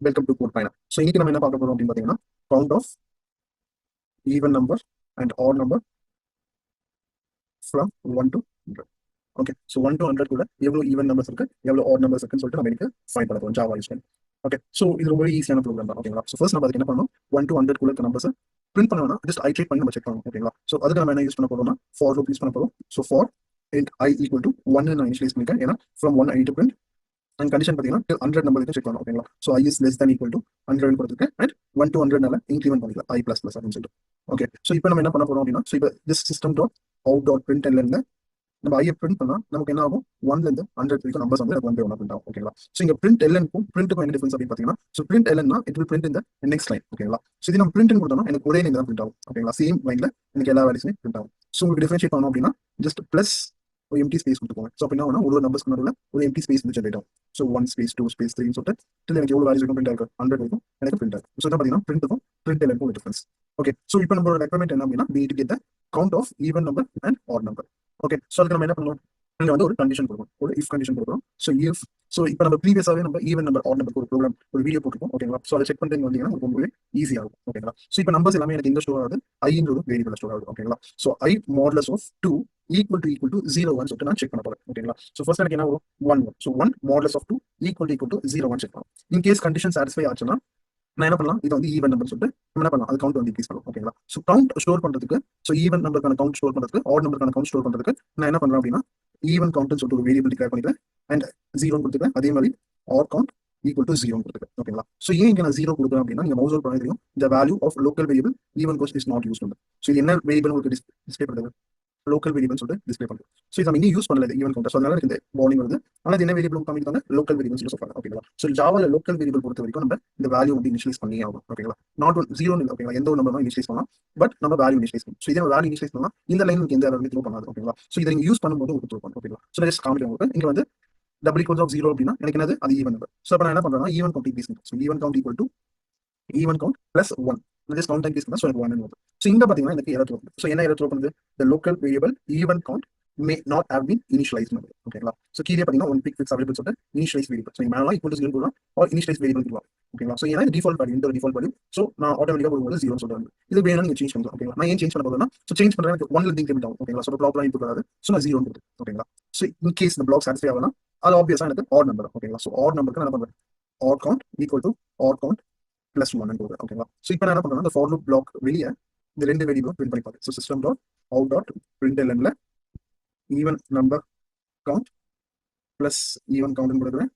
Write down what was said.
Welcome to code பயணம். So இன்னைக்கு நம்ம என்ன பார்க்க போறோம் அப்படின்னு பார்த்தீங்கன்னா, count of even number and odd number from 1 to 100. Okay, so 1 to 100 கூட எவ்வளோ ஈவன் நம்பர்ஸ் இருக்கு, எவ்வளோ ஆட் நம்பர்ஸ் இருக்குன்னு சொல்லிட்டு நம்ம இன்னைக்கு ஃபைண்ட் பண்ண போறோம் ஜாவா யூஸ் பண்ணி. ஓகே, ஸோ இது ரொம்ப ஈஸியான ப்ரோக்ராம் தான். ஓகேங்களா? ஸோ ஃபர்ஸ்ட் நம்ம அதுக்கு என்ன பண்ணணும், 1 to 100 குள்ள இருக்க நம்பர்ஸ் பிரிண்ட் பண்ணணும்னா ஜஸ்ட் ஐட்ரேட் பண்ணி நம்ம செக் பண்ணணும். ஓகேங்களா? ஸோ அதுக்கு நம்ம என்ன யூஸ் பண்ண போறோம்னா, ஃபார் லூப் யூஸ் பண்ண போறோம். So for int i equal to 1 நான் இனிஷியலைஸ் பண்ணிருக்கேன். ஏன்னா from 1 I to print and condition பார்த்தீங்கன்னா 100 நம்பர் செக் பண்ணணும். ஓகேங்களா? So i is less than equal to 100 கொடுத்துருக்கேன் அண்ட் 1 to 100 இன்க்ரிமெண்ட் பண்ணிக்கலாம் i பிளஸ் பிளஸ் அப்படின்னு சொல்லிட்டு. ஓகே, ஸோ இப்போ நம்ம என்ன பண்ண போறோம் அப்படின்னா, ஸோ இப்போ tissue system dot out dot print இருந்து நம்ம ஐ பிரிண்ட் பண்ணா நமக்கு என்ன ஆகும், 1ல இருந்து 100 வரைக்கும் நம்பர்ஸ் வந்து 1 by 1 பிரிண்ட் ஆகும். ஓகேங்களா? ஸோ இங்க பிரிண்ட் எல்என்க்கும் பிரிண்ட்டுக்கும் என்ன டிஃபரன்ஸ் அப்படின்னு பார்த்தீங்கன்னா, ஸோ பிரிண்ட் எல்என்னா இட் வில் பிரிண்ட் இந்த நெக்ஸ்ட் லைன். ஓகேங்களா? ஸோ இது நம்ம பிரிண்ட் கொடுத்தோம்னா எனக்கு ஒரே லைன் தான் பிரிண்ட் ஆகும். ஓகேங்களா? சேம் லைன்ல எனக்கு எல்லா வேல்யூஸுமே பிரிண்ட் ஆகும். ஸோ உங்களுக்கு டிஃபரன்ஷியேட் பண்ணணும் அப்படின்னா ஜஸ்ட் பிளஸ் ஒரு எம்டி ஸ்பேஸ் கொடுத்துக்கோங்க. ஸோ அப்படின்னா ஒரு நம்பர்ஸ்க்கு நடுவில் ஒரு எம்டி ஸ்பேஸ் வந்து ஜென்ரேட் ஆகும். ஸோ 1 ஸ்பேஸ் 2 ஸ்பேஸ் 3 சொல்லிட்டு till எனக்கு எவ்வளோ வேல்யூஸ் இருக்கும் பிரிண்ட் ஆகும், 100 வரைக்கும் எனக்கு பிரிண்ட் ஆகும். ஸோ இதான் பார்த்தீங்கன்னா பிரிண்ட்டுக்கும் பிரிண்ட் எல்என்க்கும் டிஃபரன்ஸ். ஓகே, ஸோ இப்போ நம்மளோட ரெக்வயர்மெண்ட் என்ன அப்படின்னா, we need to get the count of even number and odd number. Okay, so அதுக்கு நம்ம என்ன பண்ணணும், இங்க வந்து ஒரு கண்டிஷன் கொடுக்கணும், ஒரு இஃப் கண்டிஷன் கொடுக்கணும். ஸோ இஃப், ஸோ இப்போ நம்ம ப்ரீவியஸாவே நம்ம ஈவன் நம்பர் ஆட் நம்பர் ஒரு ப்ரோக்ராம் ஒரு வீடியோ போட்டுருக்கோம். ஓகேங்களா? ஸோ அதை செக் பண்ணுறது வந்தீங்கன்னா ரொம்பவே ஈஸியாக இருக்கும். ஓகேங்களா? ஸோ இப்போ நம்பர்ஸ் எல்லாமே எனக்கு இந்த ஸ்டோர் ஆகுது, ஐன்றது வேரியபிள் ஸ்டோர் ஆகுது. ஓகேங்களா? So I modulus of 2 equal to 0 1 சொல்லிட்டு நான் செக் பண்ண போறேன். ஓகேங்களா? ஸோ ஃபர்ஸ்ட் எனக்கு என்ன வரும், 1 1. So 1 modulus of 2 equal to 0 1 check பண்ணலாம். இன் கேஸ் கண்டிஷன் சாட்டிஸ்ஃபை ஆச்சுன்னா நான் என்ன பண்ணலாம், இது வந்து ஈவன் நம்பர் சொல்லிட்டு நம்ம என்ன பண்ணலாம், அது கவுண்ட் வந்து இன்க்ரீஸ் பண்ணலாம். ஓகேங்களா? ஸோ கவுண்ட் ஸ்டோர் பண்றதுக்கு, ஸோ ஈவன் நம்பருக்கான கவுண்ட் ஸ்டோர் பண்றதுக்கு, ஆட் நம்பருக்கான கவுண்ட் ஸ்டோர் பண்றதுக்கு நான் என்ன பண்றேன் அப்படின்னா, ஈவன் கவுண்ட்னு சொல்லிட்டு ஒரு வேரியபிள் டிக்ளேர் பண்ணிக்கிறேன் அண்ட் 0 கொடுத்துக்கிறேன். அதே மாதிரி ஆட் கவுண்ட் ஈக்குவல் டு 0 கொடுத்துக்கிறேன். ஓகேங்களா? ஸோ ஏன் இங்க நான் 0 கொடுக்குறேன் அப்படின்னா, நீங்க மவுஸ் பண்ண தெரியும், the value of local variable even cost is not used. So இது என்ன வேரியபிள் உங்களுக்கு டிஸ்பிளே பண்றது, லோக்கல் வேரியபிள் சொல்லிட்டு டிஸ்பிளே பண்ணுறது. ஸோ இது நம்ம இன்னும் யூஸ் பண்ணல ஈவன் கவுண்டர். ஸோ அதனால இந்த வார்னிங் வருது. ஆனால் இது என்ன வேரியபிள் காமிக்கிறாங்க, லோக்கல் வேரியபிள் சொல்லி சொல்றாங்க. ஓகேங்களா? ஸோ ஜாவால லோக்கல் வேரியபிள் பொறுத்த வரைக்கும் நம்ம இந்த வேல்யூ வந்து இனிஷியலைஸ் பண்ணி ஆகும். ஓகேங்களா? நாட் ஒன் 0 இல்லை. ஓகேங்களா? எந்த ஒரு நம்பர் இனிஷியலைஸ் பண்ணலாம், பட் நம்ம வேல்யூ இனிஷியலைஸ் பண்ணணும். ஸோ இதே வேல்யூ இனிஷியலைஸ் பண்ணலாம், இந்த லைன் எந்த வேல்யூ த்ரோ பண்ணாது. ஓகேங்களா? ஸோ இதை நீங்க யூஸ் பண்ணும்போது உங்களுக்கு த்ரோ பண்ணும். ஓகேங்களா? ஸோ ஜஸ்ட் காமிக்கிறேன் உங்களுக்கு. இங்க வந்து டபுள் ஈக்குவல்ஸ் ஆஃப் 0 அப்படின்னா எனக்கு என்னது, அது ஈவன் நம்பர். ஸோ அப்போ நான் என்ன பண்றேன்னா, ஈவன் கவுண்ட் இன்க்ரீஸ் பண்ணுறேன். So even count equal to even count plus 1. Just count increase பண்ணா ஸோ எனக்கு 1 வருது. ஸோ இங்க பாத்தீங்கன்னா எனக்கு எரர் த்ரோ பண்ணுது. ஸோ என்ன எரர் த்ரோ பண்ணுது, the local variable even count may not have been initialized. ஓகேங்களா? ஸோ கீழே பார்த்தீங்கன்னா ஒன் பிக் ஃபிக்ஸ் அவைலபிள் சொல்லிட்டு இனிஷியலைஸ் வேரியபிள். ஸோ மேலே ஈக்குவல் டு 0 கொடுக்கலாம் ஆர் இனிஷியலைஸ் வேரியபிள் கொடுக்கலாம். ஓகேங்களா? ஸோ ஏன்னா டிஃபால்ட் வேல்யூ, இந்த டிஃபால்ட் வேல்யூ. ஸோ நான் ஆட்டோமேட்டிக்காக போடும்போது 0 சொல்றாங்க. இது வேணும் நீங்க சேஞ்ச் பண்ணலாம். ஓகேங்களா? நான் ஏன் சேஞ்ச் பண்ண போதுன்னா, ஸோ சேஞ்ச் பண்றேன் எனக்கு 1ல இருந்து இன்க்ரிமெண்ட் ஆகும். ஓகேங்களா? ஸோ ப்ராப்பரா இன்புட் வராது. ஸோ நான் 0 கொடுத்து. ஓகேங்களா? ஸோ இன் கேஸ் இந்த பிளாக் சாட்டிஸ்ஃபை ஆகலாம், அது ஆப்வியஸா எனக்கு ஆட் நம்பர். ஓகேங்களா? ஸோ ஆட் நம்பருக்கு நான் என்ன பண்றேன், odd count equal to odd count plus 1 கொடுக்குறேன். ஓகேங்களா? ஸோ இப்போ நான் என்ன பண்றேன்னா, இந்த ஃபார் லூப் பிளாக் வெளியே இந்த ரெண்டு வேரியபிளும் பிரிண்ட் பண்ணி பார்த்து, so system dot out dot print எல்என்ல even number count plus even count கொடுக்குறேன்